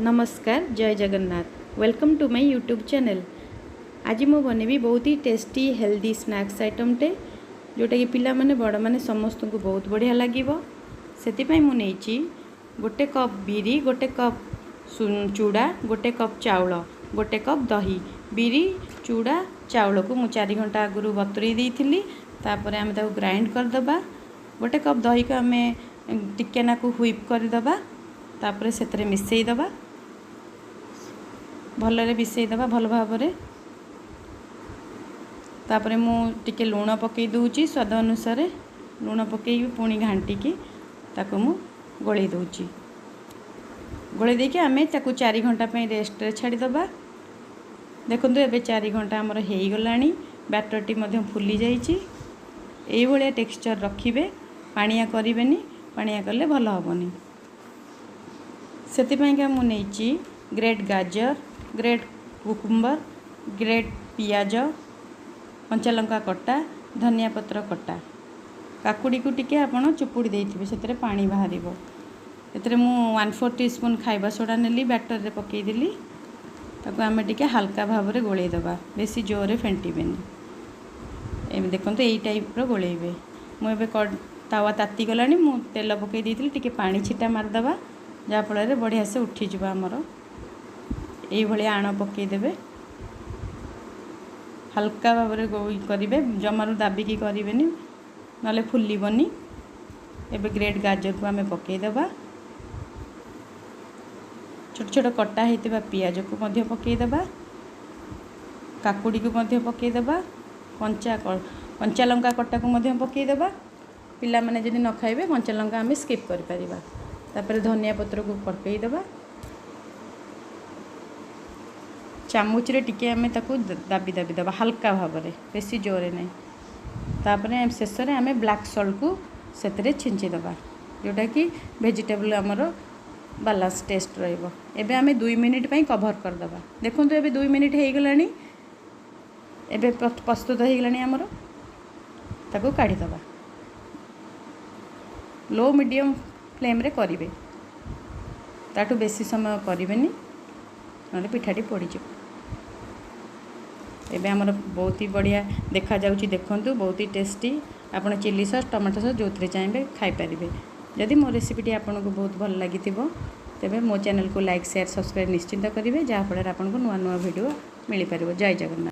नमस्कार जय Jagannath welcome to my YouTube channel. आज मु बनैबी बहुत ही टेस्टी हेल्दी स्नैक्स आइटम टे जोटा कि पिला माने बड़ माने समस्त को बहुत बढ़िया लागिवो। सेति पई मु नेइची गोटे कप बिरी, गोटे कप चूड़ा, गोटे कप चाउल, गोटे कप दही। बिरी चूड़ा चाउल को मु 4 घंटा आगु बतुरी देइथिली। तापर आमे ताको ग्राइंड कर दबा। गोटे कप दही को आमे टिके नाकु व्हिप कर दबा। तापर सेतरे मिसई दबा, भलरे मिसई दबा भल भाबरे। तापर मु टिके लूण पकई दूची स्वाद अनुसार। लूण पकई पुणी घांटी की ताको मु गोळी दूची। गोळी देके आमे ताको 4 घंटा पे रेस्ट रे छाडी दबा। देखंतु एबे 4 घंटा हमर हेई गलानी। बैटरटी मध्ये फुली जाईची। एई भलिया टेक्सचर रखिबे, पानिया करिवेनी, पानिया करले भल होबनी। सेति पई का मु नेइची ग्रेट गाजर, ग्रेट कुकुम्बर, ग्रेट पियाज, कंचा लंका कटा, धनिया पत्र कटा। काकुड़ी को टिके आपण चुपुड़ी देइथिबे, सेतरे पानी बाहरिबो। एतरे मु 1/4 टीस्पून खाइबा सोडा नेली, बैटर रे पकई देली। ताको आमे टिके हल्का भाबरे गोळेई दबा, बेसी जोरे फेंटीबेनी। एमे देखंतु एई टाइप रो गोळेइबे। मु एबे तावा ताती गलानी, मु तेल पकई देइथिली, टिके पानी छिटा मार दबा जा फल बढ़िया से उठी जावा। आमर यही भाई आण पकई देबे, हल्का भाव में करेंगे, जमारू दाबिकी करेंगे ना फुलबनी। एबे ग्रेट गाजर को आमे पकई देबा। छोट छोट कटा होता पियाज को मध्य पकई देबा, काकुड़ी को मध्य पकई देबा, कंचा लंका कटा को मध्य पकई देबा। पिला माने जदि न खाइबे कंचा लंका आमे स्किप करि परिबा। तापर धनिया पत्र को पकई देबा। चामच रे टिके आमे ताको दाबी दाबी दबा हल्का भाव में, बेसी जोरे नहीं। तापर शेष में आमे ब्लैक सॉल्ट को सेतरे छिंची दबा, जोटा कि वेजिटेबल आमर बैलेंस टेस्ट रहिबो। एबे आमे 2 मिनिट पई कवर कर दबा। देखंतु एबे 2 मिनिट हे गलानी। एबे प्रस्तुत हे गलानी आमर। ताको काढी दबा। लो मीडियम फ्लेम रे करिवे, ताठू बेसी समय करिवेनी नले पिठाटी पड़ी जाए। एबे हमर बहुत ही बढ़िया देखा जाउची। देखंतु बहुत ही टेस्टी। आपण चिली सॉस, टमाटो सॉस जोथरे चाहिए खाई पारिबे। जदि मो रेसिपीटी आपको बहुत भल लगी तेबे मो चैनल को लाइक शेयर सब्सक्राइब निश्चिंत करेंगे, जहाँफल आपको नुआ नुआ वीडियो मिल पार। जय जगन्नाथ।